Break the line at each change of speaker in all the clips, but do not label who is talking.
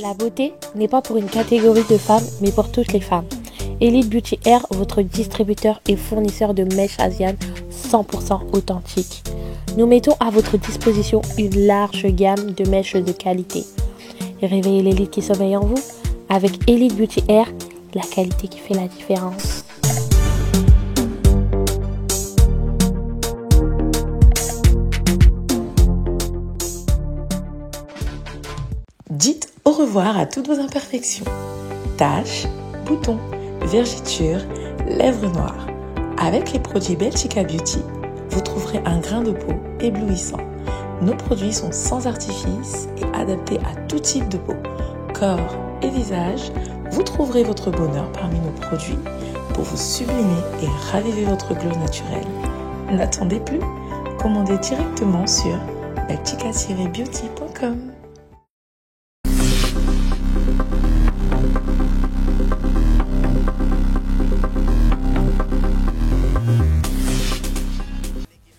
La beauté n'est pas pour une catégorie de femmes, mais pour toutes les femmes. Elite Beauty Hair, votre distributeur et fournisseur de mèches asianes 100% authentiques. Nous mettons à votre disposition une large gamme de mèches de qualité. Et réveillez l'élite qui sommeille en vous avec Elite Beauty Hair, la qualité qui fait la différence.
Dites au revoir à toutes vos imperfections. Taches, boutons, vergetures, lèvres noires. Avec les produits Belchica Beauty, vous trouverez un grain de peau éblouissant. Nos produits sont sans artifice et adaptés à tout type de peau, corps et visage. Vous trouverez votre bonheur parmi nos produits pour vous sublimer et raviver votre glow naturel. N'attendez plus, commandez directement sur belchica-beauty.com.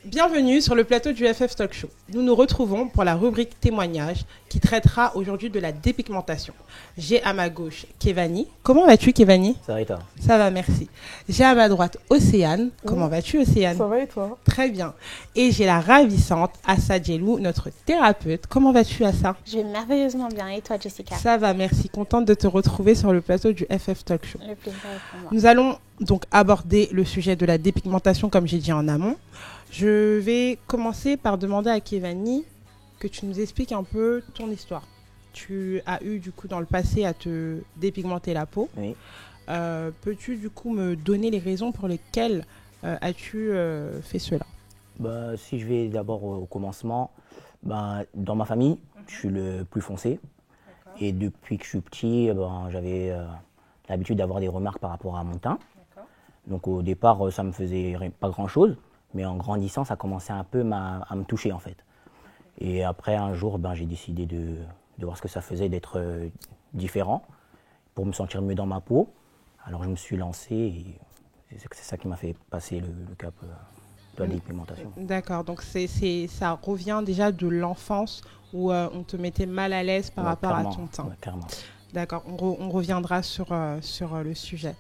Bienvenue sur le plateau du FF Talk Show. Nous nous retrouvons pour la rubrique témoignage qui traitera aujourd'hui de la dépigmentation. J'ai à ma gauche Kevani. Comment vas-tu, Kevani?
Ça va et toi?
Ça va, merci. J'ai à ma droite Océane. Comment vas-tu, Océane?
Ça va et toi?
Très bien. Et j'ai la ravissante Assa Djelou, notre thérapeute. Comment vas-tu, Assa?
Je vais merveilleusement bien. Et toi, Jessica?
Ça va, merci. Contente de te retrouver sur le plateau du FF Talk Show.
Le plaisir est pour moi.
Nous allons donc aborder le sujet de la dépigmentation, comme j'ai dit en amont. Je vais commencer par demander à Kevani que tu nous expliques un peu ton histoire. Tu as eu du coup dans le passé à te dépigmenter la peau.
Oui.
Peux-tu du coup me donner les raisons pour lesquelles as-tu fait cela?
Si je vais d'abord au commencement, dans ma famille, je suis le plus foncé. Et depuis que je suis petit, j'avais l'habitude d'avoir des remarques par rapport à mon teint. Donc au départ, ça me faisait pas grand-chose. Mais en grandissant, ça commençait un peu à me toucher en fait. Et après un jour, j'ai décidé de voir ce que ça faisait d'être différent pour me sentir mieux dans ma peau. Alors je me suis lancé et c'est ça qui m'a fait passer le cap de la dépigmentation.
D'accord, donc ça revient déjà de l'enfance où on te mettait mal à l'aise par rapport à ton teint.
Ouais, clairement.
D'accord, on reviendra sur le sujet.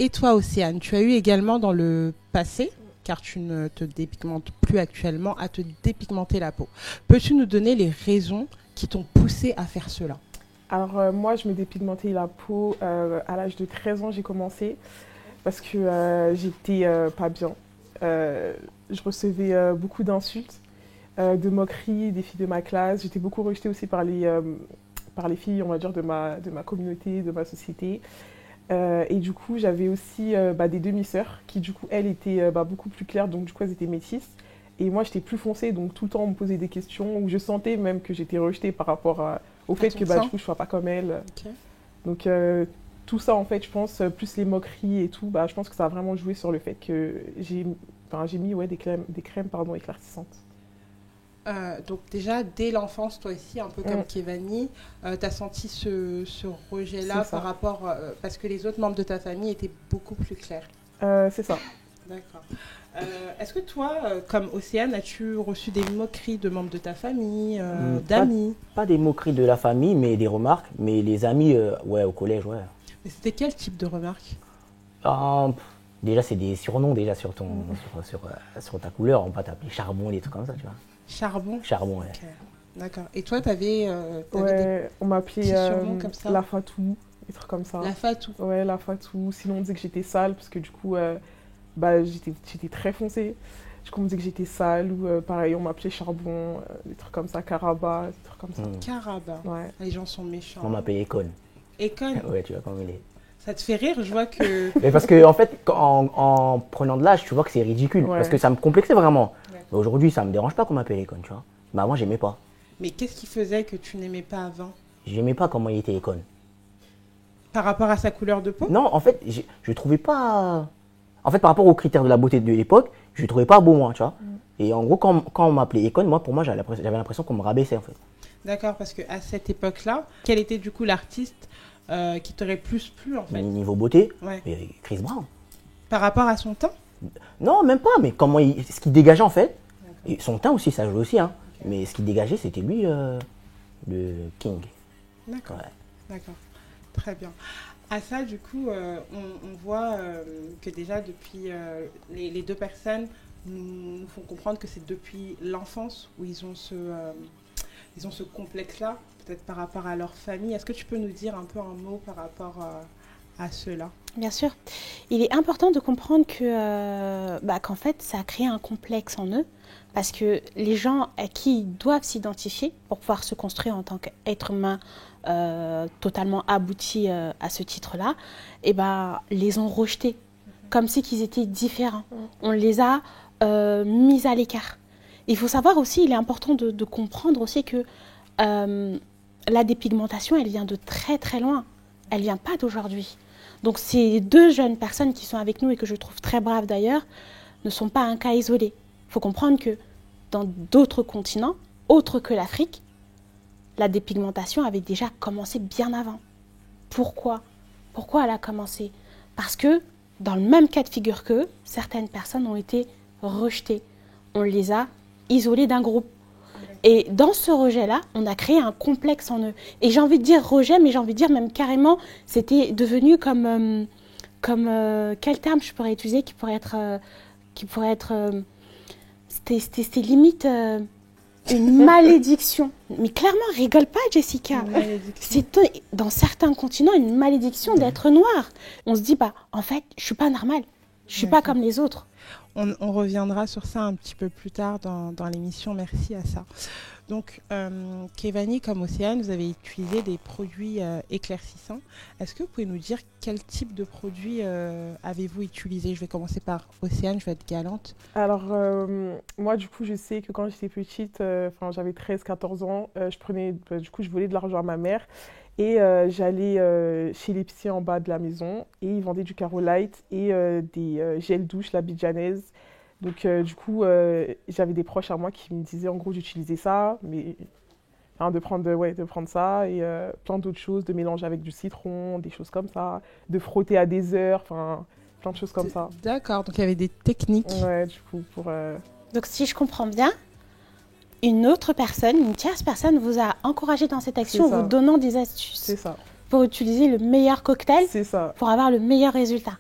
Et toi, Océane, tu as eu également dans le passé, car tu ne te dépigmentes plus actuellement, à te dépigmenter la peau. Peux-tu nous donner les raisons qui t'ont poussé à faire cela?
Alors moi, je me dépigmentais la peau à l'âge de 13 ans, j'ai commencé parce que j'étais pas bien. Je recevais beaucoup d'insultes, de moqueries des filles de ma classe. J'étais beaucoup rejetée aussi par les filles, on va dire, de ma communauté, de ma société. Et du coup, j'avais aussi des demi-sœurs qui, du coup, elles étaient beaucoup plus claires, donc du coup, elles étaient métisses. Et moi, j'étais plus foncée, donc tout le temps, on me posait des questions où je sentais même que j'étais rejetée par rapport au fait que du coup, je ne sois pas comme elles.
Okay.
Donc, tout ça, en fait, je pense, plus les moqueries et tout, je pense que ça a vraiment joué sur le fait que j'ai mis des crèmes éclaircissantes.
Donc déjà, dès l'enfance, toi aussi, un peu comme Kevani, tu as senti ce rejet-là par rapport... parce que les autres membres de ta famille étaient beaucoup plus clairs.
C'est ça.
D'accord. Est-ce que toi, comme Océane, as-tu reçu des moqueries de membres de ta famille, d'amis?
Pas des moqueries de la famille, mais des remarques. Mais les amis, au collège, ouais.
Mais c'était quel type de remarques?
Déjà, c'est des surnoms déjà sur ta couleur. On va t'appeler charbon, des trucs comme ça, tu vois.
Charbon?
Charbon, ouais.
Okay. D'accord. Et toi, t'avais
on m'appelait
comme ça.
la Fatou, des trucs comme ça.
La Fatou?
Ouais, la Fatou. Sinon, on disait que j'étais sale parce que du coup, j'étais très foncée. Du coup, on me disait que j'étais sale ou pareil, on m'appelait charbon, des trucs comme ça, caraba, des trucs comme ça.
Caraba?
Ouais.
Les gens sont méchants.
On m'appelait Econ.
Econ?
Ouais, tu vois comment il est.
Ça te fait rire, je vois que...
Mais parce que en fait, en prenant de l'âge, tu vois que c'est ridicule.
Ouais.
Parce que ça me complexait vraiment.
Ouais.
Mais aujourd'hui, ça me dérange pas qu'on m'appelle Econ, tu vois. Mais avant, j'aimais pas.
Mais qu'est-ce qui faisait que tu n'aimais pas avant?
J'aimais pas comment il était Econ.
Par rapport à sa couleur de peau?
Non, en fait, je trouvais pas... En fait, par rapport aux critères de la beauté de l'époque, je le trouvais pas beau, moi, tu vois. Et en gros, quand on m'appelait Econ, pour moi, j'avais l'impression qu'on me rabaissait, en fait.
D'accord, parce qu'à cette époque-là, quel était du coup l'artiste qui t'aurait plus plu, en fait?
Niveau beauté,
ouais.
Chris Brown.
Par rapport à son teint?
Non, même pas, mais ce qu'il dégageait, en fait. Et son teint aussi, ça jouait aussi, hein. Okay. Mais ce qu'il dégageait, c'était lui, le king.
D'accord. Ouais. D'accord, très bien. À ça, du coup, on voit que déjà depuis les deux personnes nous font comprendre que c'est depuis l'enfance où ils ont ce complexe-là, peut-être par rapport à leur famille. Est-ce que tu peux nous dire un peu un mot par rapport à cela?
Bien sûr. Il est important de comprendre qu'en fait, ça a créé un complexe en eux, parce que les gens à qui ils doivent s'identifier pour pouvoir se construire en tant qu'être humain totalement abouti à ce titre-là, les ont rejetés, comme si qu'ils étaient différents. On les a mis à l'écart. Il faut savoir aussi, il est important de comprendre aussi que la dépigmentation, elle vient de très très loin. Elle ne vient pas d'aujourd'hui. Donc ces deux jeunes personnes qui sont avec nous et que je trouve très braves d'ailleurs, ne sont pas un cas isolé. Il faut comprendre que dans d'autres continents, autres que l'Afrique, la dépigmentation avait déjà commencé bien avant. Pourquoi? Pourquoi elle a commencé? Parce que dans le même cas de figure qu'eux, certaines personnes ont été rejetées. On les a isolées d'un groupe. Et dans ce rejet-là, on a créé un complexe en eux. Et j'ai envie de dire rejet, mais j'ai envie de dire même carrément, c'était devenu comme quel terme je pourrais utiliser qui pourrait être c'était limite une malédiction. Mais clairement, rigole pas, Jessica. C'est dans certains continents une malédiction d'être noir. On se dit en fait, je suis pas normale. Je suis pas comme les autres.
On reviendra sur ça un petit peu plus tard dans l'émission. Merci à ça. Donc, Kevani comme Océane, vous avez utilisé des produits éclaircissants. Est-ce que vous pouvez nous dire quel type de produits avez-vous utilisé? Je vais commencer par Océane, je vais être galante.
Alors, moi, du coup, je sais que quand j'étais petite, j'avais 13-14 ans, je volais de l'argent à ma mère. Et j'allais chez l'épicier en bas de la maison et ils vendaient du Carolite et des gels douche, la Bidjanaise. Donc du coup, j'avais des proches à moi qui me disaient en gros d'utiliser ça, mais de prendre ça et plein d'autres choses, de mélanger avec du citron, des choses comme ça, de frotter à des heures, plein de choses comme ça.
D'accord, donc il y avait des techniques.
Ouais, du coup, pour...
Donc si je comprends bien, une tierce personne vous a encouragé dans cette action en vous donnant des astuces.
C'est ça.
Pour utiliser le meilleur cocktail,
c'est ça.
Pour avoir le meilleur résultat.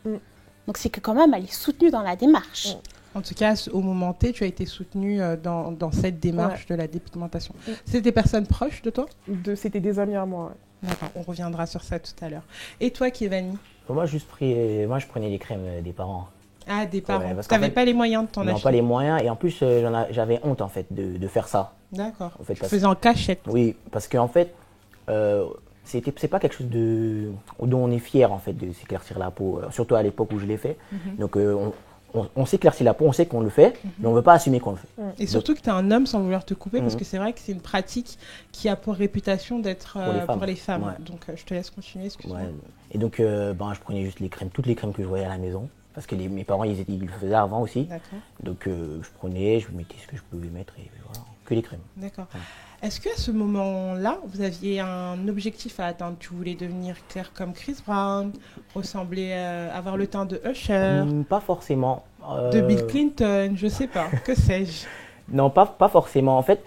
Donc c'est que quand même, elle est soutenue dans la démarche.
En tout cas, au moment T, tu as été soutenue dans cette démarche de la dépigmentation. C'était des personnes proches de toi?
C'était des amis à moi.
Ouais. D'accord, on reviendra sur ça tout à l'heure. Et toi, Kevani?
Moi, je prenais des crèmes des parents.
Ah, des parents.
Ouais,
tu n'avais pas les moyens de t'en acheter?
Non, pas les moyens. Et en plus, j'avais honte, en fait, de faire ça.
D'accord.
En fait,
tu faisais en cachette?
Oui, parce qu'en fait, c'est pas quelque chose dont on est fier, en fait, de s'éclaircir la peau. Surtout à l'époque où je l'ai fait. Donc, on s'éclaircit la peau, on sait qu'on le fait, mais on ne veut pas assumer qu'on le fait.
Et surtout que tu es un homme sans vouloir te couper, parce que c'est vrai que c'est une pratique qui a pour réputation d'être pour les femmes. Ouais. Donc, je te laisse continuer, excuse-moi. Ouais.
Et donc, je prenais juste toutes les crèmes que je voyais à la maison. Parce que mes parents, ils le faisaient avant aussi. Donc, je prenais, je mettais ce que je pouvais mettre et voilà, que les crèmes.
D'accord. Ouais. Est-ce qu'à ce moment-là, vous aviez un objectif à atteindre? Tu voulais devenir clair comme Chris Brown, ressembler, avoir le teint de Usher?
Pas forcément.
De Bill Clinton, je sais pas. Que sais-je?
Non, pas forcément. En fait,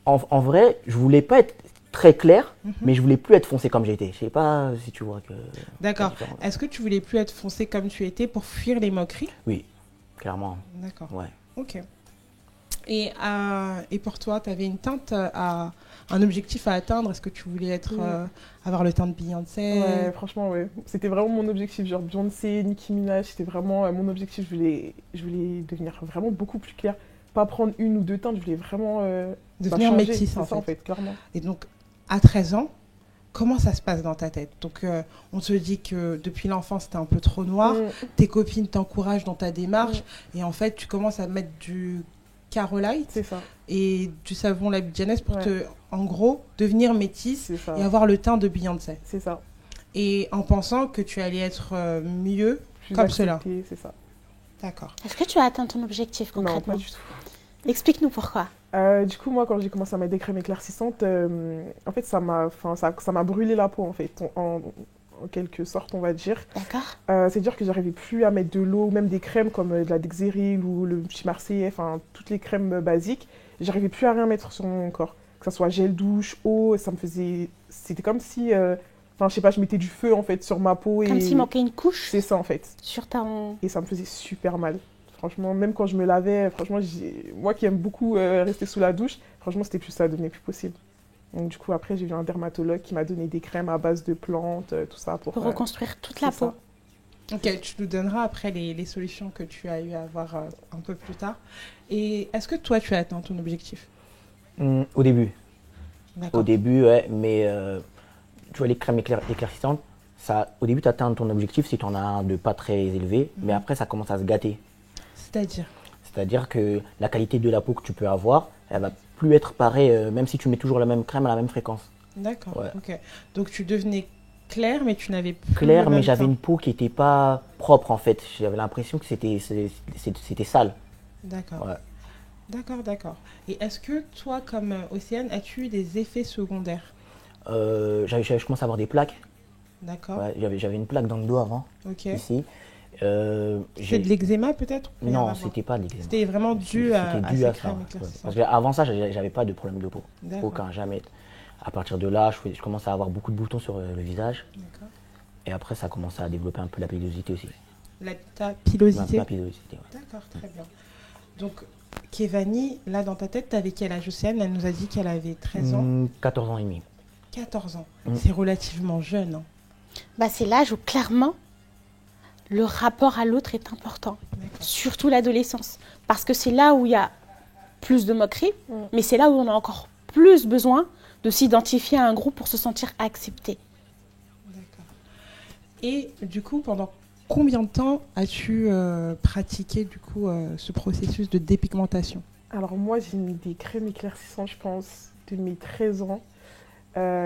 en vrai, je voulais pas être très clair, mais je voulais plus être foncé comme j'étais. Je sais pas si tu vois que...
D'accord. Est-ce que tu voulais plus être foncé comme tu étais pour fuir les moqueries?
Oui, clairement.
D'accord.
Ouais.
Ok. Et pour toi, tu avais une teinte, un objectif à atteindre? Est-ce que tu voulais avoir le teint de Beyoncé?
Ouais, franchement, ouais. C'était vraiment mon objectif. Genre Beyoncé, Nicki Minaj, c'était vraiment mon objectif. Je voulais devenir vraiment beaucoup plus clair. Pas prendre une ou deux teintes, je voulais vraiment
devenir métisse,
en fait, clairement.
Et donc, à 13 ans, comment ça se passe dans ta tête? Donc, on te dit que depuis l'enfance, t'es un peu trop noir. Tes copines t'encouragent dans ta démarche. Et en fait, tu commences à mettre du Carolite et du savon la Bidjanaise pour en gros, devenir métisse et avoir le teint de Beyoncé.
C'est ça.
Et en pensant que tu allais être mieux
plus
comme cela.
C'est ça.
D'accord.
Est-ce que tu as atteint ton objectif concrètement?
Non, pas du tout.
Explique-nous pourquoi.
Du coup, moi, quand j'ai commencé à mettre des crèmes éclaircissantes, en fait, ça m'a brûlé la peau, en fait, en quelque sorte, on va dire.
D'accord.
C'est-à-dire que j'arrivais plus à mettre de l'eau, même des crèmes comme de la Dexeril ou le petit Marseillais, toutes les crèmes basiques. J'arrivais plus à rien mettre sur mon corps. Que ce soit gel douche, eau, c'était comme si Enfin, je sais pas, je mettais du feu en fait sur ma peau.
Comme s'il manquait une couche
C'est ça en fait.
sur ta...
Et ça me faisait super mal. Franchement, même quand je me lavais, franchement, moi qui aime beaucoup rester sous la douche, franchement, ça devenait plus possible. Donc du coup, après, j'ai vu un dermatologue qui m'a donné des crèmes à base de plantes, tout ça.
Pour reconstruire toute la peau.
Ça.
Ok, tu nous donneras après les solutions que tu as eu à avoir un peu plus tard. Et est-ce que toi, tu as atteint ton objectif?
Au début.
D'accord.
Au début, ouais, mais tu vois, les crèmes éclaircissantes, au début, tu atteins ton objectif si tu en as un de pas très élevé, mais après, ça commence à se gâter.
C'est-à-dire?
C'est-à-dire que la qualité de la peau que tu peux avoir, elle va plus être pareille, même si tu mets toujours la même crème à la même fréquence.
D'accord,
Ouais.
ok. Donc tu devenais claire, mais tu n'avais plus
Claire,
le
mais
même
j'avais
teint.
une peau qui n'était pas propre en fait. J'avais l'impression que c'était sale.
D'accord.
Ouais.
D'accord. Et est-ce que toi, comme Océane, as-tu eu des effets secondaires?
Je commençais à avoir des plaques.
D'accord.
Ouais, j'avais une plaque dans le dos avant,
Ok.
ici.
C'est de l'eczéma peut-être? Rien à
Non,
voir.
c'était pas de l'eczéma.
C'était vraiment dû à
C'était dû
ces
à ça.
crèmes
Ouais.
éclaircissantes.
Parce qu'avant ça, j'avais pas de problème de peau.
D'accord.
Aucun, jamais. À partir de là, je commençais à avoir beaucoup de boutons sur le visage.
D'accord.
Et après, ça commençait à développer un peu la pilosité aussi.
Ta pilosité?
Ma pilosité, ouais.
D'accord, très bien. Donc, Kévanie, là dans ta tête, t'avais quel âge? Océane, elle nous a dit qu'elle avait 13 ans.
14 ans et demi.
14 ans.
Mm.
C'est relativement jeune. Hein.
Bah, c'est l'âge où clairement le rapport à l'autre est important.
D'accord.
Surtout l'adolescence. Parce que c'est là où il y a plus de moqueries, mais c'est là où on a encore plus besoin de s'identifier à un groupe pour se sentir accepté.
D'accord. Et du coup, pendant combien de temps as-tu pratiqué du coup ce processus de dépigmentation?
Alors moi, j'ai mis des crèmes éclaircissantes, je pense, de mes 13 ans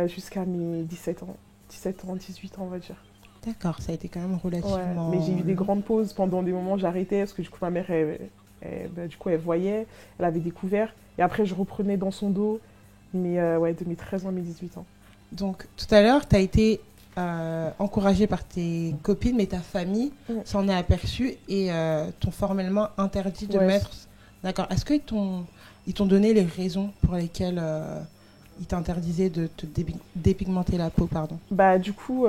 jusqu'à mes 17 ans. 17 ans, 18 ans, on va dire.
D'accord, ça a été quand même
Ouais,
relativement...
mais j'ai eu des grandes pauses. Pendant des moments, j'arrêtais parce que du coup, ma mère, elle voyait, elle avait découvert. Et après, je reprenais dans son dos. Mais ouais, de mes 13 ans à mes 18 ans.
Donc, tout à l'heure, tu as été encouragée par tes copines, mais ta famille s'en est aperçue et t'ont formellement interdit de mettre... D'accord. Est-ce qu'ils t'ont donné les raisons pour lesquelles ils t'interdisaient de te dépigmenter la peau, pardon?
Bah, du coup,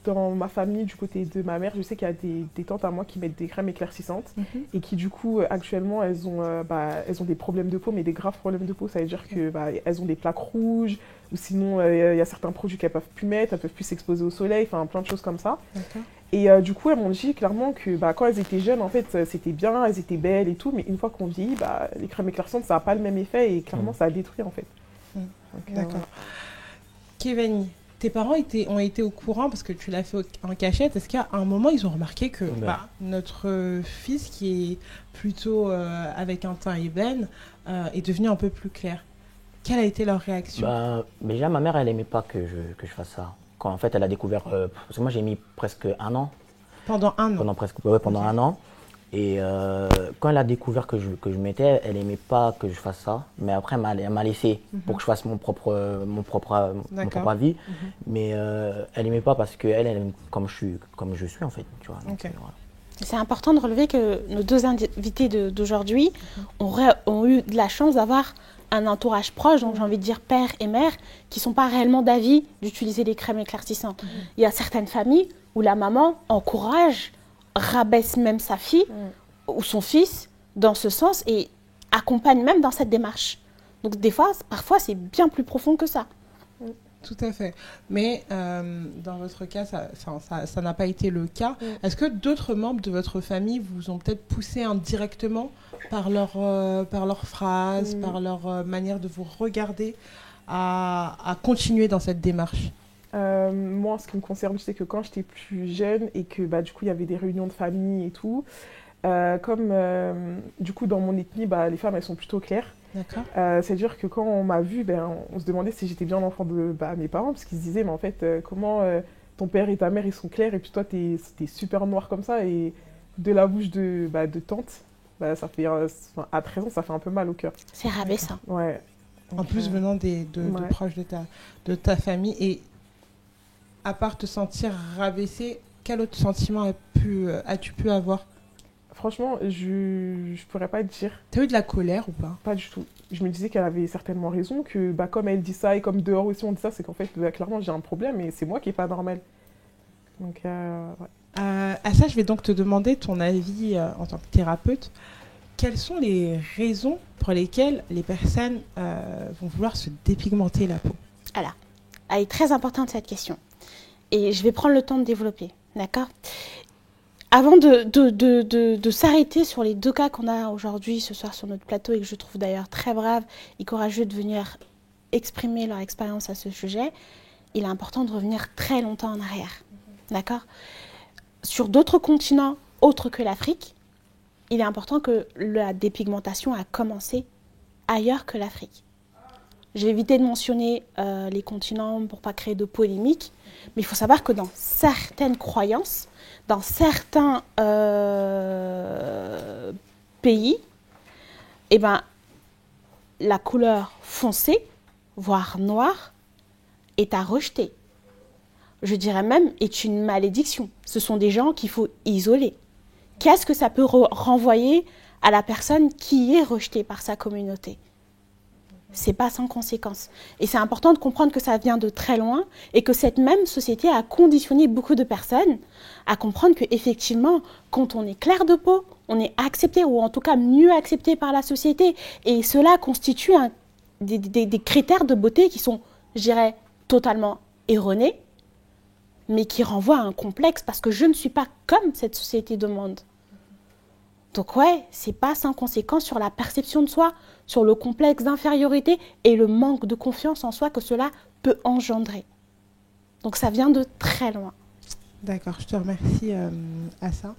dans ma famille, du côté de ma mère, je sais qu'il y a des tantes à moi qui mettent des crèmes éclaircissantes et qui, du coup, actuellement, elles ont des problèmes de peau, mais des graves problèmes de peau. Ça veut dire qu'elles ont des plaques rouges ou sinon, il y a certains produits qu'elles ne peuvent plus mettre, elles ne peuvent plus s'exposer au soleil, enfin, plein de choses comme ça.
D'accord.
Et du coup, elles m'ont dit clairement que quand elles étaient jeunes, en fait, c'était bien, elles étaient belles et tout, mais une fois qu'on vieillit, les crèmes éclaircissantes, ça n'a pas le même effet et clairement, ça a détruit, en fait. Donc,
d'accord.
ouais.
Kévanie, tes parents ont été au courant parce que tu l'as fait en cachette. Est-ce qu'à un moment, ils ont remarqué que notre fils, qui est plutôt avec un teint ébène, est devenu un peu plus clair? Quelle a été leur réaction?
Déjà, ma mère, elle aimait pas que je fasse ça. Quand en fait, elle a découvert... parce que moi, j'ai mis presque un an.
Pendant un an?
Pendant un an. Et quand elle a découvert que je mettais, elle aimait pas que je fasse ça. Mais après, elle m'a laissé pour que je fasse mon propre avis. Mais elle aimait pas parce qu'elle aime comme je suis en fait. Tu vois. Donc, voilà.
C'est important de relever que nos deux invités d'aujourd'hui ont eu de la chance d'avoir un entourage proche, donc j'ai envie de dire père et mère, qui ne sont pas réellement d'avis d'utiliser les crèmes éclaircissantes. Il y a certaines familles où la maman encourage, rabaisse même sa fille ou son fils dans ce sens et accompagne même dans cette démarche. Donc parfois c'est bien plus profond que ça.
Tout à fait. Mais dans votre cas, ça n'a pas été le cas. Est-ce que d'autres membres de votre famille vous ont peut-être poussé indirectement par leurs phrases, par leur manière de vous regarder à continuer dans cette démarche?
Moi, en ce qui me concerne, je sais que quand j'étais plus jeune et que du coup il y avait des réunions de famille et tout, comme du coup dans mon ethnie, les femmes elles sont plutôt claires.
D'accord.
C'est-à-dire que quand on m'a vue, on se demandait si j'étais bien l'enfant de mes parents, parce qu'ils se disaient, mais en fait, comment ton père et ta mère ils sont clairs et puis toi t'es super noir comme ça, et de la bouche de tante, ça fait, à 13 ans, ça fait un peu mal au cœur.
C'est rabaissant.
Ouais.
En plus venant de proches de ta famille. Et à part te sentir rabaissée, quel autre sentiment as-tu pu avoir?
Franchement, je pourrais pas te dire.
T'as eu de la colère ou pas?
Pas du tout. je me disais qu'elle avait certainement raison, que bah, comme elle dit ça et comme dehors aussi on dit ça, c'est qu'en fait, bah, clairement, j'ai un problème et c'est moi qui n'ai pas normal. Donc, ouais.
À ça, je vais donc te demander ton avis en tant que thérapeute. Quelles sont les raisons pour lesquelles les personnes vont vouloir se dépigmenter la peau?
Alors, elle est très importante cette question. Et je vais prendre le temps de développer, d'accord? Avant de s'arrêter sur les 2 cas qu'on a aujourd'hui, ce soir sur notre plateau, et que je trouve d'ailleurs très braves et courageux de venir exprimer leur expérience à ce sujet, il est important de revenir très longtemps en arrière, d'accord? Sur d'autres continents autres que l'Afrique, il est important que la dépigmentation a commencé ailleurs que l'Afrique. J'ai évité de mentionner les continents pour ne pas créer de polémique, mais il faut savoir que dans certaines croyances, dans certains pays, eh ben, la couleur foncée, voire noire, est à rejeter. Je dirais même est une malédiction. Ce sont des gens qu'il faut isoler. Qu'est-ce que ça peut renvoyer à la personne qui est rejetée par sa communauté? C'est pas sans conséquence. Et c'est important de comprendre que ça vient de très loin et que cette même société a conditionné beaucoup de personnes à comprendre qu'effectivement, quand on est clair de peau, on est accepté ou en tout cas mieux accepté par la société. Et cela constitue des critères de beauté qui sont, je dirais, totalement erronés, mais qui renvoient à un complexe parce que je ne suis pas comme cette société demande. Donc ouais, c'est pas sans conséquence sur la perception de soi, sur le complexe d'infériorité et le manque de confiance en soi que cela peut engendrer. Donc ça vient de très loin.
D'accord, je te remercie à ça.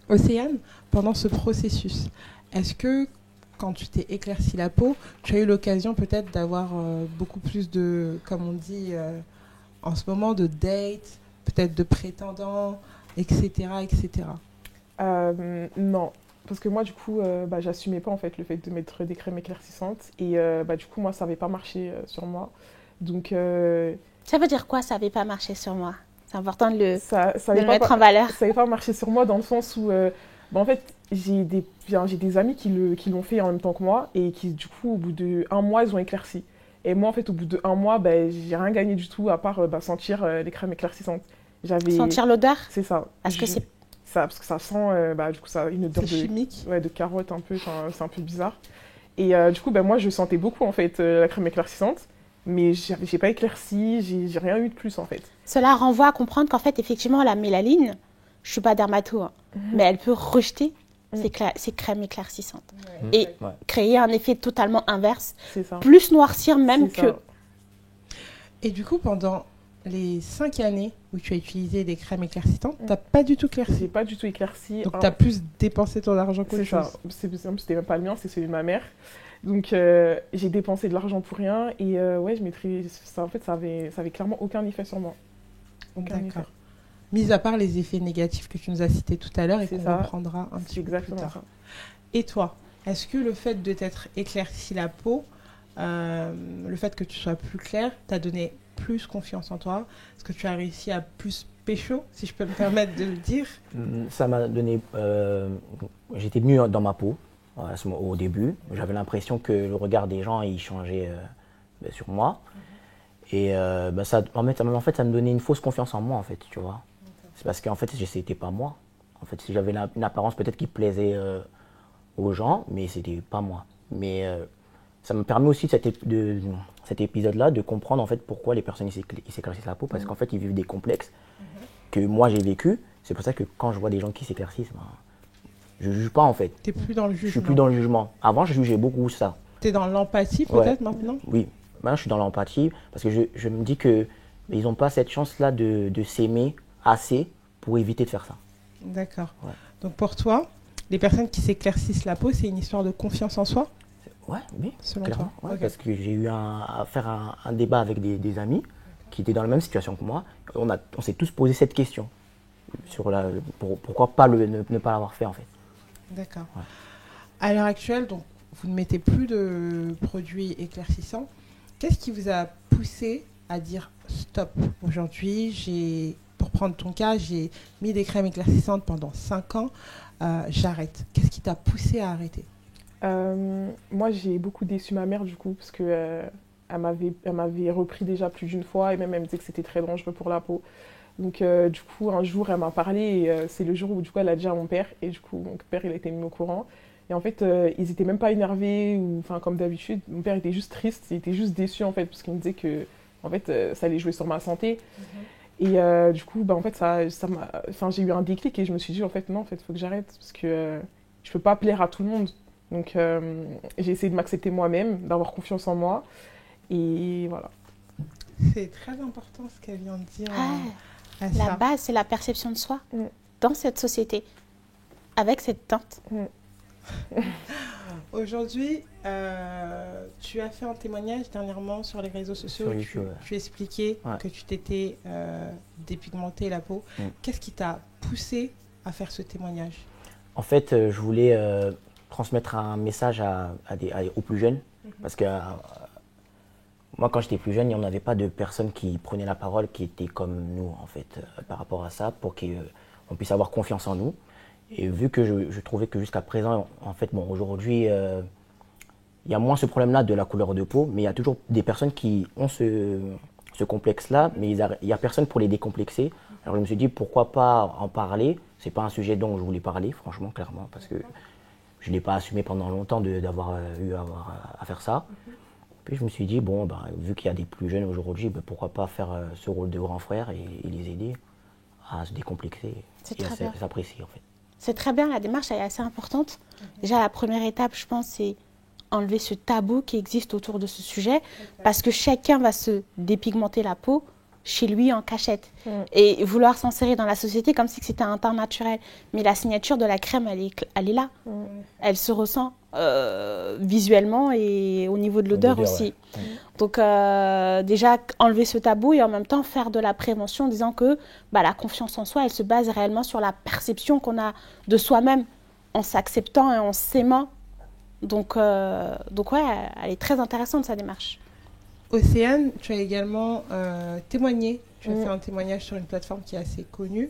Océane, pendant ce processus, est-ce que quand tu t'es éclairci la peau, tu as eu l'occasion peut-être d'avoir beaucoup plus de, comme on dit en ce moment, de dates, peut-être de prétendants, etc., etc.
Non, parce que moi du coup, j'assumais pas en fait le fait de mettre des crèmes éclaircissantes et du coup moi ça avait pas marché sur moi. Donc
ça veut dire quoi, ça avait pas marché sur moi? C'est important de le
mettre
en valeur.
Ça avait pas marché sur moi dans le sens où en fait j'ai des amis qui l'ont fait en même temps que moi et qui du coup au bout d'1 mois ils ont éclairci. Et moi en fait au bout d'1 mois j'ai rien gagné du tout à part sentir les crèmes éclaircissantes.
Sentir l'odeur?
C'est ça.
Est-ce que c'est
ça, parce que ça sent du coup ça a une odeur
chimique.
Ouais, de carotte un peu, c'est un peu bizarre. Et du coup moi je sentais beaucoup en fait la crème éclaircissante, mais j'ai pas éclairci, j'ai rien eu de plus en fait.
Cela renvoie à comprendre qu'en fait effectivement la mélaline, je suis pas dermato, mais elle peut rejeter ces crèmes éclaircissantes et créer un effet totalement inverse, plus noircir même que.
Et du coup pendant les 5 années où tu as utilisé des crèmes éclaircissantes, tu n'as pas du tout éclairci.
J'ai pas du tout éclairci.
Donc tu as plus dépensé ton argent qu'autre chose.
C'est ça. C'était même pas le mien, c'est celui de ma mère. Donc j'ai dépensé de l'argent pour rien et je mettrais ça. En fait, ça avait clairement aucun effet sur moi.
D'accord. Mis à part les effets négatifs que tu nous as cités tout à l'heure et qu'on reprendra un petit peu plus tard. Ça. Et toi, est-ce que le fait de t'être éclairci la peau, le fait que tu sois plus claire, t'a donné plus confiance en toi? Est-ce que tu as réussi à plus pécho, si je peux me permettre de le dire?
Ça m'a donné... j'étais mieux dans ma peau au début. J'avais l'impression que le regard des gens il changeait sur moi. Et ça me donnait une fausse confiance en moi, en fait, tu vois. C'est parce qu'en fait, c'était pas moi. En fait, si j'avais une apparence peut-être qui plaisait aux gens, mais c'était pas moi. Mais ça me permet aussi cet épisode-là de comprendre en fait pourquoi les personnes s'éclaircissent la peau, parce qu'en fait ils vivent des complexes que moi j'ai vécu. C'est pour ça que quand je vois des gens qui s'éclaircissent, je juge pas en fait.
T'es plus dans le jugement.
Je suis plus dans le jugement. Avant je jugeais beaucoup ça.
T'es dans l'empathie peut-être maintenant?
Oui, maintenant je suis dans l'empathie parce que je me dis que ils n'ont pas cette chance-là de s'aimer assez pour éviter de faire ça.
D'accord. Ouais. Donc pour toi, les personnes qui s'éclaircissent la peau, c'est une histoire de confiance en soi?
Oui,
selon
clairement.
Toi. Okay.
Parce que j'ai eu à faire un débat avec des amis qui étaient dans la même situation que moi. On s'est tous posé cette question sur pourquoi pas ne pas l'avoir fait en fait.
D'accord. Ouais. À l'heure actuelle, donc, vous ne mettez plus de produits éclaircissants. Qu'est-ce qui vous a poussé à dire stop? Aujourd'hui, pour prendre ton cas, j'ai mis des crèmes éclaircissantes pendant 5 ans. J'arrête. Qu'est-ce qui t'a poussé à arrêter?
Moi, j'ai beaucoup déçu ma mère, du coup, parce que elle m'avait repris déjà plus d'une fois, et même elle me disait que c'était très dangereux pour la peau. Donc, du coup, un jour, elle m'a parlé, et c'est le jour où, du coup, elle a dit à mon père, et du coup, mon père, il a été mis au courant. Et en fait, ils étaient même pas énervés, ou, enfin, comme d'habitude, mon père était juste triste, il était juste déçu, en fait, parce qu'il me disait que, en fait, ça allait jouer sur ma santé. Et du coup, bah, en fait, enfin, j'ai eu un déclic, et je me suis dit, en fait, non, en fait, il faut que j'arrête, parce que je peux pas plaire à tout le monde. Donc, j'ai essayé de m'accepter moi-même, d'avoir confiance en moi, et voilà.
C'est très important ce qu'elle vient de dire.
Ah,
à
la
ça.
base, c'est la perception de soi
Mm.
dans cette société, avec cette teinte.
Aujourd'hui, tu as fait un témoignage dernièrement sur les réseaux sociaux.
Sur
où
YouTube, ouais.
tu expliquais
Ouais.
que tu t'étais dépigmenté la peau. Qu'est-ce qui t'a poussé à faire ce témoignage?
En fait, je voulais transmettre un message aux plus jeunes, parce que moi, quand j'étais plus jeune, il n'y en avait pas de personnes qui prenaient la parole, qui étaient comme nous, en fait, par rapport à ça, pour qu'on puisse avoir confiance en nous. Et vu que je trouvais que jusqu'à présent, en fait, bon, aujourd'hui, il y a moins ce problème-là de la couleur de peau, mais il y a toujours des personnes qui ont ce complexe-là, mais il n'y a personne pour les décomplexer. Alors je me suis dit, pourquoi pas en parler? C'est pas un sujet dont je voulais parler, franchement, clairement, parce que je ne l'ai pas assumé pendant longtemps d'avoir eu à faire ça. Puis je me suis dit, bon, ben, vu qu'il y a des plus jeunes aujourd'hui, ben, pourquoi pas faire ce rôle de grand frère et les aider à se décomplexer
C'est
et
très bien.
à s'apprécier, en fait.
C'est très bien, la démarche elle est assez importante. Déjà, la première étape, je pense, c'est enlever ce tabou qui existe autour de ce sujet, parce que chacun va se dépigmenter la peau chez lui en cachette et vouloir s'insérer dans la société comme si c'était un teint naturel. Mais la signature de la crème, elle est là. Elle se ressent visuellement et au niveau de l'odeur
L'odeur,
aussi.
ouais.
Donc déjà, enlever ce tabou et en même temps faire de la prévention en disant que bah, la confiance en soi, elle se base réellement sur la perception qu'on a de soi-même en s'acceptant et en s'aimant. Donc ouais, elle est très intéressante, sa démarche.
Océane, tu as également témoigné. Tu as fait un témoignage sur une plateforme qui est assez connue.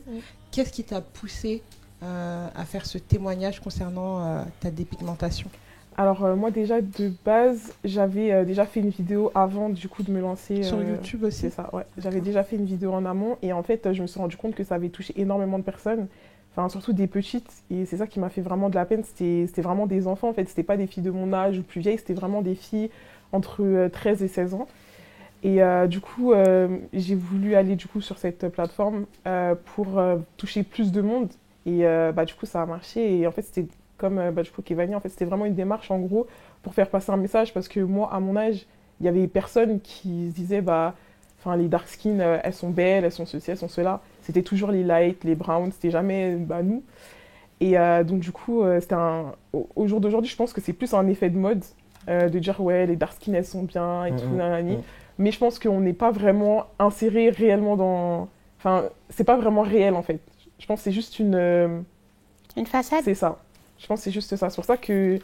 Qu'est-ce qui t'a poussé à faire ce témoignage concernant ta dépigmentation?
Alors moi déjà de base, j'avais déjà fait une vidéo avant du coup de me lancer.
Sur YouTube aussi?
C'est ça, ouais. J'avais déjà fait une vidéo en amont et en fait je me suis rendu compte que ça avait touché énormément de personnes, enfin surtout des petites, et c'est ça qui m'a fait vraiment de la peine. C'était vraiment des enfants en fait, c'était pas des filles de mon âge ou plus vieilles, c'était vraiment des filles entre 13 et 16 ans. Et du coup j'ai voulu aller du coup sur cette plateforme pour toucher plus de monde, et bah, du coup ça a marché, et en fait c'était comme bah, du coup Kevani, en fait c'était vraiment une démarche en gros pour faire passer un message, parce que moi à mon âge il y avait personne qui se disait bah enfin les dark skin elles sont belles, elles sont ceci, elles sont cela. C'était toujours les light, les browns, c'était jamais bah, nous. Et donc du coup au jour d'aujourd'hui je pense que c'est plus un effet de mode de dire ouais les dark skin elles sont bien et tout nanani. Mais je pense qu'on n'est pas vraiment inséré réellement dans, enfin c'est pas vraiment réel en fait. Je pense que c'est juste une
façade.
C'est ça. Je pense que c'est juste ça. C'est pour ça que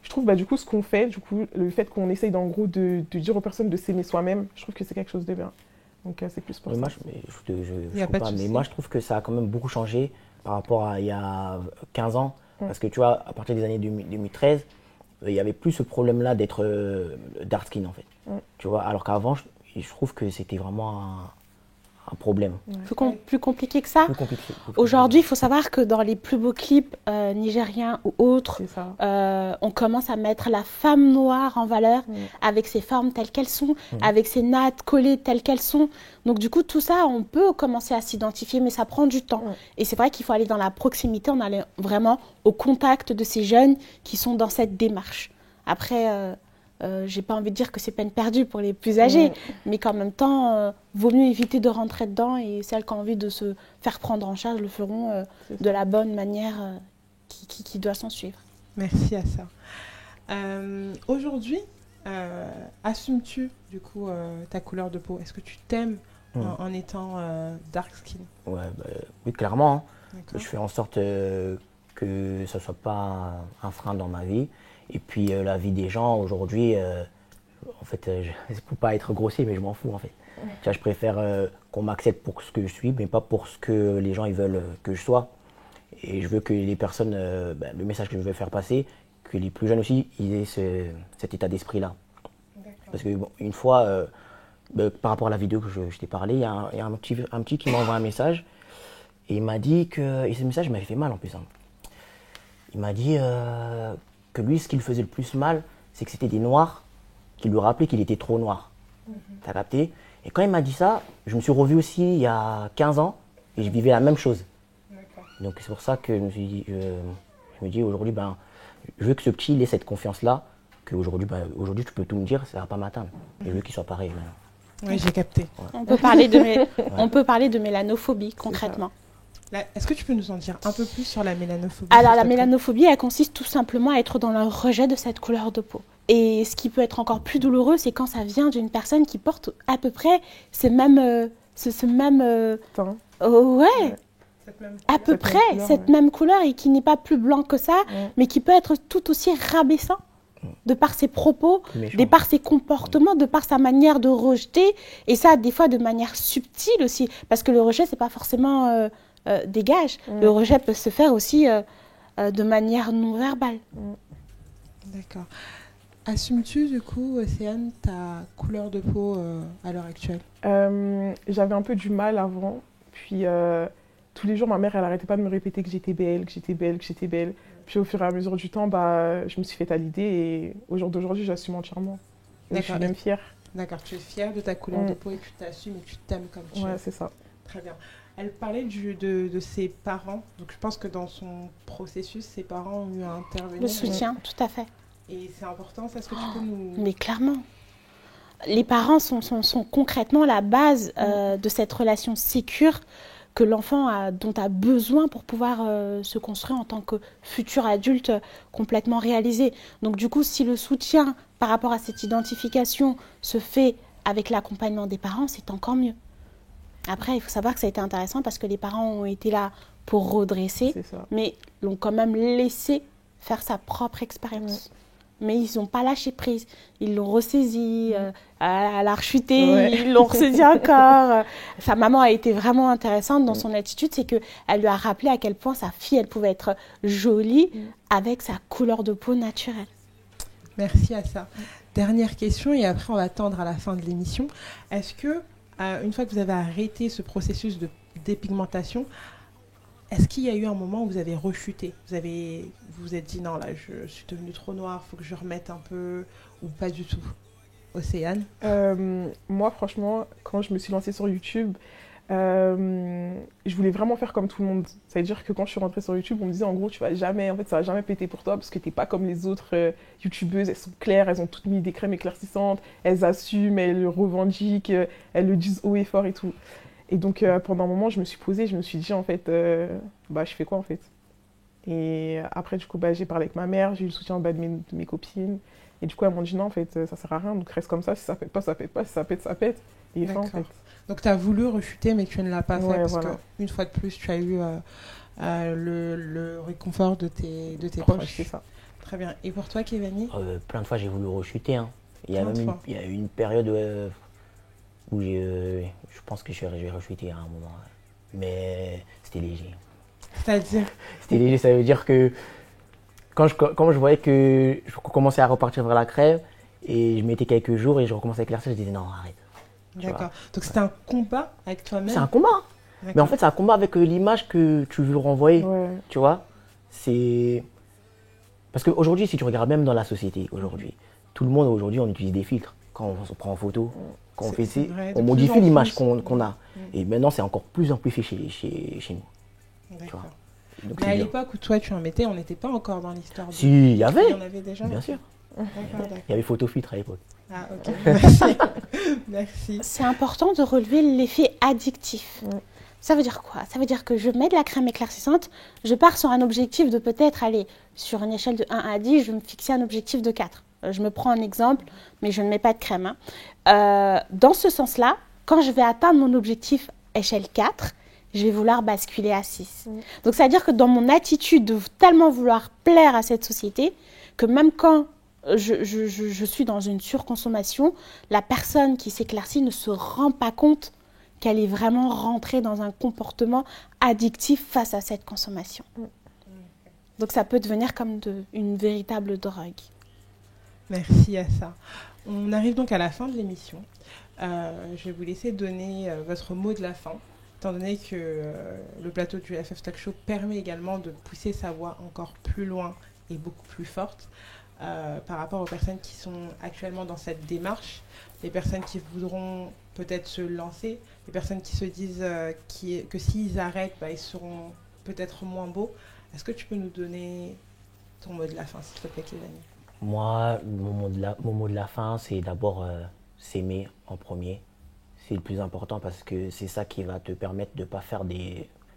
je trouve bah, du coup ce qu'on fait, du coup, le fait qu'on essaye en gros de dire aux personnes de s'aimer soi-même, je trouve que c'est quelque chose de bien. Donc c'est plus pour ça.
Moi, mais moi je trouve que ça a quand même beaucoup changé par rapport à il y a 15 ans. Parce que tu vois, à partir des années 2013, il n'y avait plus ce problème-là d'être dark skin en fait. Tu vois, alors qu'avant, je trouve que c'était vraiment un problème.
Plus compliqué que ça.
Plus compliqué.
Aujourd'hui, il faut savoir que dans les plus beaux clips nigériens ou autres, on commence à mettre la femme noire en valeur avec ses formes telles qu'elles sont, avec ses nattes collées telles qu'elles sont. Donc du coup, tout ça, on peut commencer à s'identifier, mais ça prend du temps. Et c'est vrai qu'il faut aller dans la proximité, on allait vraiment au contact de ces jeunes qui sont dans cette démarche. Après... j'ai pas envie de dire que c'est peine perdue pour les plus âgés, mais qu'en même temps, vaut mieux éviter de rentrer dedans, et celles qui ont envie de se faire prendre en charge le feront de la bonne manière qui doit s'en suivre.
Merci à ça. Aujourd'hui, assumes-tu du coup ta couleur de peau? Est-ce que tu t'aimes en étant dark skin?
Ouais, bah, oui, clairement. Hein. Je fais en sorte que ça ne soit pas un frein dans ma vie. Et puis la vie des gens aujourd'hui, en fait, je ne peux pas être grossier, mais je m'en fous en fait. Tu vois, je préfère qu'on m'accepte pour ce que je suis, mais pas pour ce que les gens ils veulent que je sois. Et je veux que les personnes, le message que je veux faire passer, que les plus jeunes aussi ils aient cet état d'esprit-là. Parce que bon, une fois, par rapport à la vidéo que je t'ai parlé, il y a un petit qui m'a envoyé un message et il m'a dit que, et ce message m'avait fait mal en plus. Hein. Il m'a dit que lui, ce qui lui faisait le plus mal, c'est que c'était des noirs qui lui rappelaient qu'il était trop noir. T'as capté? Et quand il m'a dit ça, je me suis revu aussi il y a 15 ans et je vivais la même chose. Donc c'est pour ça que je me suis dit, je me dis aujourd'hui, je veux que ce petit il ait cette confiance-là, qu'aujourd'hui, aujourd'hui tu peux tout me dire, ça ne va pas m'atteindre. Et je veux qu'il soit pareil.
Oui, j'ai capté.
Ouais.
On peut parler de mélanophobie concrètement.
Est-ce que tu peux nous en dire un peu plus sur la mélanophobie?
Alors la mélanophobie, elle consiste tout simplement à être dans le rejet de cette couleur de peau. Et ce qui peut être encore plus douloureux, c'est quand ça vient d'une personne qui porte à peu près ce même à peu près cette même couleur et qui n'est pas plus blanc que ça, mais qui peut être tout aussi rabaissant de par ses propos, de par ses comportements, de par sa manière de rejeter, et ça des fois de manière subtile aussi, parce que le rejet c'est pas forcément dégage, le rejet peut se faire aussi de manière non verbale.
D'accord. Assumes-tu du coup, Océane, ta couleur de peau à l'heure actuelle?
J'avais un peu du mal avant, puis tous les jours ma mère elle arrêtait pas de me répéter que j'étais belle, que j'étais belle, que j'étais belle. Puis au fur et à mesure du temps, je me suis fait à l'idée et au jour d'aujourd'hui j'assume entièrement. Je suis même fière.
D'accord, tu es fière de ta couleur de peau et tu t'assumes et tu t'aimes comme tu es.
Ouais, c'est ça.
Très bien. Elle parlait de ses parents, donc je pense que dans son processus, ses parents ont eu à intervenir.
Le soutien, tout à fait.
Et c'est important, ça, est-ce que tu peux nous...
Mais clairement. Les parents sont concrètement la base de cette relation sécure que l'enfant dont a besoin pour pouvoir se construire en tant que futur adulte complètement réalisé. Donc du coup, si le soutien par rapport à cette identification se fait avec l'accompagnement des parents, c'est encore mieux. Après, il faut savoir que ça a été intéressant parce que les parents ont été là pour redresser, mais l'ont quand même laissé faire sa propre expérience. Mais ils n'ont pas lâché prise. Ils l'ont ressaisi, elle a rechuté, ils l'ont ressaisi encore. Sa maman a été vraiment intéressante dans son attitude, c'est qu'elle lui a rappelé à quel point sa fille, elle pouvait être jolie avec sa couleur de peau naturelle.
Merci à ça. Dernière question, et après on va tendre à la fin de l'émission. Est-ce que, une fois que vous avez arrêté ce processus de dépigmentation, est-ce qu'il y a eu un moment où vous avez rechuté? Vous vous êtes dit, non, là, je suis devenue trop noire, il faut que je remette un peu, ou pas du tout? Océane?
Moi, franchement, quand je me suis lancée sur YouTube, je voulais vraiment faire comme tout le monde. Ça veut dire que quand je suis rentrée sur YouTube, on me disait, en gros, ça va jamais péter pour toi, parce que t'es pas comme les autres YouTubeuses, elles sont claires, elles ont toutes mis des crèmes éclaircissantes, elles assument, elles le revendiquent, elles le disent haut et fort et tout. Et donc, pendant un moment, je me suis posée, je me suis dit, en fait, je fais quoi, en fait? Et après, du coup, j'ai parlé avec ma mère, j'ai eu le soutien de mes copines. Et du coup, elles m'ont dit, non, en fait, ça sert à rien, donc reste comme ça. Si ça pète pas, ça pète pas. Si ça pète, ça pète. Et ça, en fait.
Donc, tu as voulu rechuter, mais tu ne l'as pas fait parce qu'une fois de plus, tu as eu le réconfort de tes proches.
C'est ça.
Très bien. Et pour toi, Kévani?
Plein de fois, j'ai voulu rechuter. Hein. Il y a eu une période où je pense que je vais rechuter à un moment. Mais c'était léger.
C'est-à-dire?
C'était léger, ça veut dire que quand je voyais que je commençais à repartir vers la crève et je mettais quelques jours et je recommençais à éclaircir, je disais non, arrête.
D'accord. Donc c'était un combat avec toi-même?
C'est un combat. Mais en fait, c'est un combat avec l'image que tu veux renvoyer. Tu vois? C'est... Parce qu'aujourd'hui, si tu regardes même dans la société, aujourd'hui, tout le monde, aujourd'hui, on utilise des filtres. Quand on se prend en photo, quand on fait on modifie l'image qu'on a. Et maintenant, c'est encore plus en plus fait chez nous.
D'accord. Donc, mais à l'époque où toi tu en mettais, on n'était pas encore dans l'histoire.
Si, il y avait.
Il y en avait déjà.
Bien sûr.
D'accord.
Il y avait photo-filtre à l'époque.
Ah, ok. Merci. Merci.
C'est important de relever l'effet addictif. Ça veut dire quoi? Ça veut dire que je mets de la crème éclaircissante, je pars sur un objectif de peut-être aller sur une échelle de 1 à 10, je vais me fixer un objectif de 4. Je me prends un exemple, mais je ne mets pas de crème. Dans ce sens-là, quand je vais atteindre mon objectif échelle 4, je vais vouloir basculer à 6. Donc, ça veut dire que dans mon attitude de tellement vouloir plaire à cette société, que même quand je suis dans une surconsommation, la personne qui s'éclaircit ne se rend pas compte qu'elle est vraiment rentrée dans un comportement addictif face à cette consommation. Donc ça peut devenir comme une véritable drogue.
Merci à ça. On arrive donc à la fin de l'émission. Je vais vous laisser donner votre mot de la fin, étant donné que le plateau du FF Talk Show permet également de pousser sa voix encore plus loin et beaucoup plus forte par rapport aux personnes qui sont actuellement dans cette démarche, les personnes qui voudront peut-être se lancer, les personnes qui se disent que s'ils arrêtent, ils seront peut-être moins beaux. Est-ce que tu peux nous donner ton mot de la fin, s'il te plaît, Kevin?
Moi, mon mot de la fin, c'est d'abord s'aimer en premier. C'est le plus important parce que c'est ça qui va te permettre de ne pas faire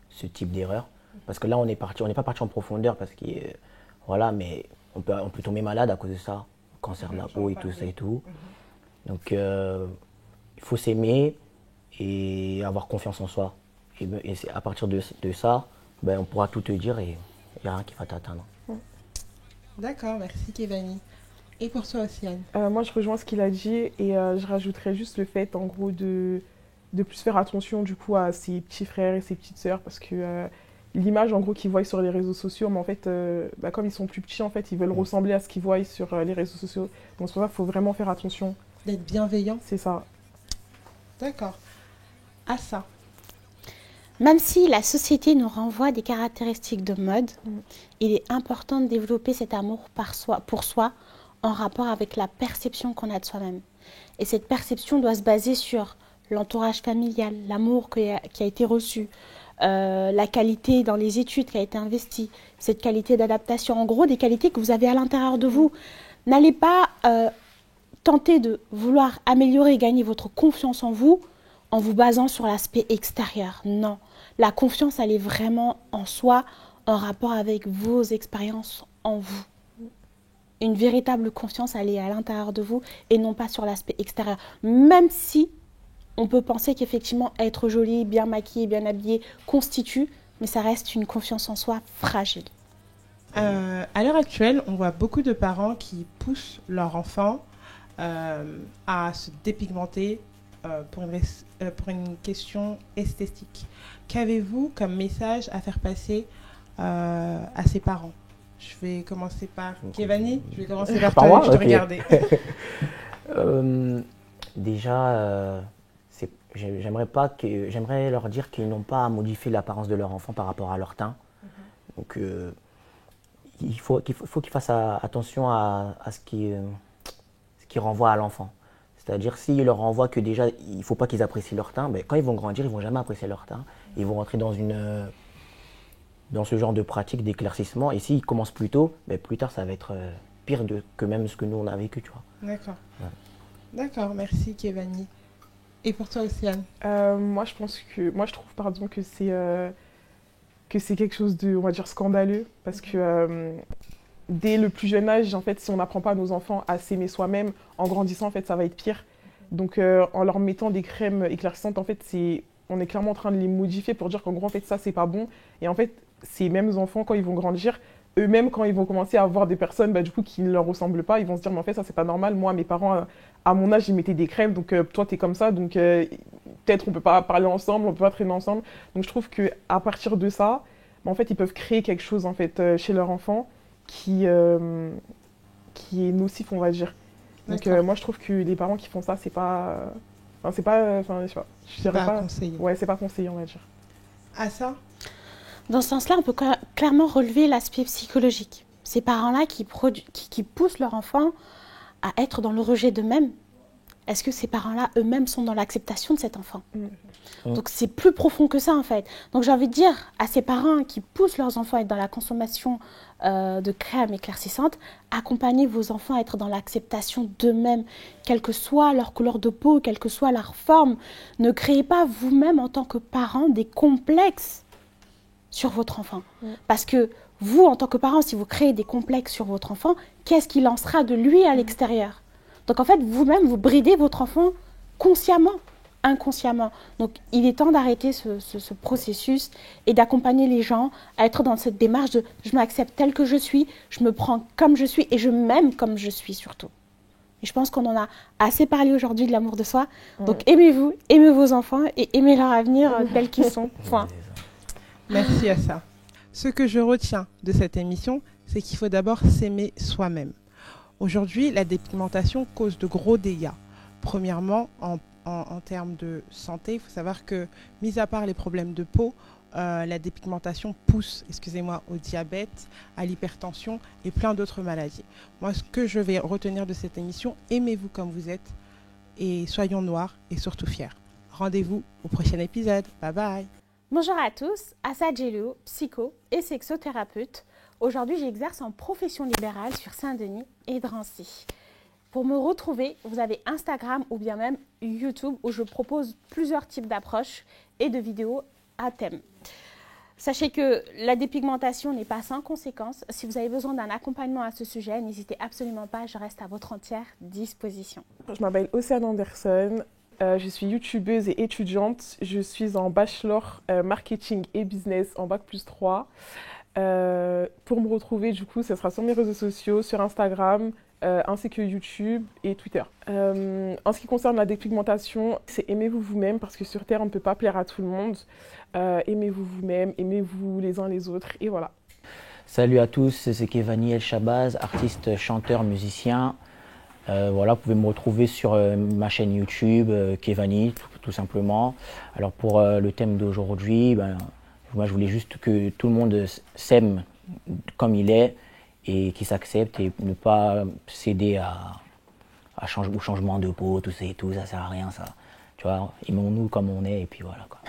ce type d'erreur. Parce que là, on n'est pas parti en profondeur parce que, voilà, mais on peut tomber malade à cause de ça, cancer de la peau et tout ça et tout. Donc, il faut s'aimer et avoir confiance en soi. Et c'est à partir de ça, on pourra tout te dire et il n'y a rien qui va t'atteindre.
D'accord, merci Kevani. Et pour toi, Océane?
Moi, je rejoins ce qu'il a dit et je rajouterais juste le fait, en gros, de plus faire attention du coup à ses petits frères et ses petites sœurs parce que l'image, en gros, qu'ils voient sur les réseaux sociaux, mais en fait, comme ils sont plus petits, en fait, ils veulent ressembler à ce qu'ils voient sur les réseaux sociaux. Donc, c'est pour ça qu'il faut vraiment faire attention.
D'être bienveillant?
C'est ça.
D'accord. À ça.
Même si la société nous renvoie des caractéristiques de mode, il est important de développer cet amour pour soi en rapport avec la perception qu'on a de soi-même. Et cette perception doit se baser sur l'entourage familial, l'amour qui a été reçu, la qualité dans les études qui a été investie, cette qualité d'adaptation, en gros des qualités que vous avez à l'intérieur de vous. N'allez pas tenter de vouloir améliorer et gagner votre confiance en vous basant sur l'aspect extérieur. Non, la confiance, elle est vraiment en soi, en rapport avec vos expériences en vous. Une véritable confiance, elle est à l'intérieur de vous et non pas sur l'aspect extérieur. Même si on peut penser qu'effectivement être jolie, bien maquillée, bien habillée constitue, mais ça reste une confiance en soi fragile.
À l'heure actuelle, on voit beaucoup de parents qui poussent leur enfant à se dépigmenter pour une question esthétique. Qu'avez-vous comme message à faire passer à ses parents? Je vais commencer par Kevani, je vais commencer par toi, je te regardais.
Déjà, j'aimerais leur dire qu'ils n'ont pas à modifier l'apparence de leur enfant par rapport à leur teint. Donc, il faut qu'ils fassent attention à ce qui renvoie à l'enfant. C'est-à-dire, s'ils leur renvoient que déjà, il ne faut pas qu'ils apprécient leur teint, quand ils vont grandir, ils ne vont jamais apprécier leur teint. Ils vont rentrer dans ce genre de pratique d'éclaircissement. Et s'ils commencent plus tôt, plus tard, ça va être pire que même ce que nous, on a vécu, tu vois.
D'accord.
Ouais.
D'accord, merci Kevani. Et pour toi, Océane?
Moi, je trouve que c'est quelque chose de, on va dire, scandaleux. Parce que dès le plus jeune âge, en fait, si on n'apprend pas à nos enfants à s'aimer soi-même, en grandissant, en fait, ça va être pire. Donc, en leur mettant des crèmes éclaircissantes, en fait, on est clairement en train de les modifier pour dire qu'en gros, en fait, ça, c'est pas bon. Et en fait, ces mêmes enfants, quand ils vont grandir, eux-mêmes, quand ils vont commencer à voir des personnes du coup, qui ne leur ressemblent pas, ils vont se dire, mais en fait, ça, c'est pas normal. Moi, mes parents, à mon âge, ils mettaient des crèmes, donc toi, t'es comme ça, donc peut-être on peut pas parler ensemble, on peut pas traîner ensemble. Donc, je trouve qu'à partir de ça, en fait, ils peuvent créer quelque chose, en fait, chez leur enfant qui est nocif, on va dire. Donc, moi, je trouve que les parents qui font ça, c'est pas... je sais pas, je dirais pas
conseillé.
Ouais, c'est pas conseillé, on va dire.
À ça?
Dans ce sens-là, on peut clairement relever l'aspect psychologique. Ces parents-là qui poussent leur enfant à être dans le rejet d'eux-mêmes, est-ce que ces parents-là eux-mêmes sont dans l'acceptation de cet enfant? Donc c'est plus profond que ça en fait. Donc j'ai envie de dire à ces parents qui poussent leurs enfants à être dans la consommation de crèmes éclaircissantes, accompagnez vos enfants à être dans l'acceptation d'eux-mêmes, quelle que soit leur couleur de peau, quelle que soit leur forme. Ne créez pas vous-même en tant que parents des complexes sur votre enfant. Parce que vous, en tant que parent, si vous créez des complexes sur votre enfant, qu'est-ce qu'il en sera de lui à l'extérieur? Donc en fait, vous-même, vous bridez votre enfant consciemment, inconsciemment. Donc il est temps d'arrêter ce processus et d'accompagner les gens à être dans cette démarche de je m'accepte tel que je suis, je me prends comme je suis et je m'aime comme je suis surtout. Et je pense qu'on en a assez parlé aujourd'hui de l'amour de soi. Donc aimez-vous, aimez vos enfants et aimez leur avenir tel qu'ils sont. Point.
Merci à ça. Ce que je retiens de cette émission, c'est qu'il faut d'abord s'aimer soi-même. Aujourd'hui, la dépigmentation cause de gros dégâts. Premièrement, en termes de santé, il faut savoir que, mis à part les problèmes de peau, la dépigmentation pousse, au diabète, à l'hypertension et plein d'autres maladies. Moi, ce que je vais retenir de cette émission, aimez-vous comme vous êtes et soyons noirs et surtout fiers. Rendez-vous au prochain épisode. Bye bye.
Bonjour à tous, Assa Djelou, psycho et sexothérapeute. Aujourd'hui, j'exerce en profession libérale sur Saint-Denis et Drancy. Pour me retrouver, vous avez Instagram ou bien même YouTube où je propose plusieurs types d'approches et de vidéos à thème. Sachez que la dépigmentation n'est pas sans conséquences. Si vous avez besoin d'un accompagnement à ce sujet, n'hésitez absolument pas, je reste à votre entière disposition.
Je m'appelle Océane Anderson, je suis youtubeuse et étudiante. Je suis en bachelor marketing et business en bac+3. Pour me retrouver, du coup, ce sera sur mes réseaux sociaux, sur Instagram, ainsi que YouTube et Twitter. En ce qui concerne la dépigmentation, c'est aimez-vous vous-même parce que sur Terre, on ne peut pas plaire à tout le monde. Aimez-vous vous-même, aimez-vous les uns les autres et voilà.
Salut à tous, c'est Kevani El Shabazz, artiste, chanteur, musicien. Voilà, vous pouvez me retrouver sur ma chaîne YouTube, Kevani, tout simplement. Alors pour le thème d'aujourd'hui, moi je voulais juste que tout le monde s'aime comme il est et qu'il s'accepte et ne pas céder au changement de peau, tout ça, ça sert à rien ça. Tu vois, aimons-nous comme on est et puis voilà quoi.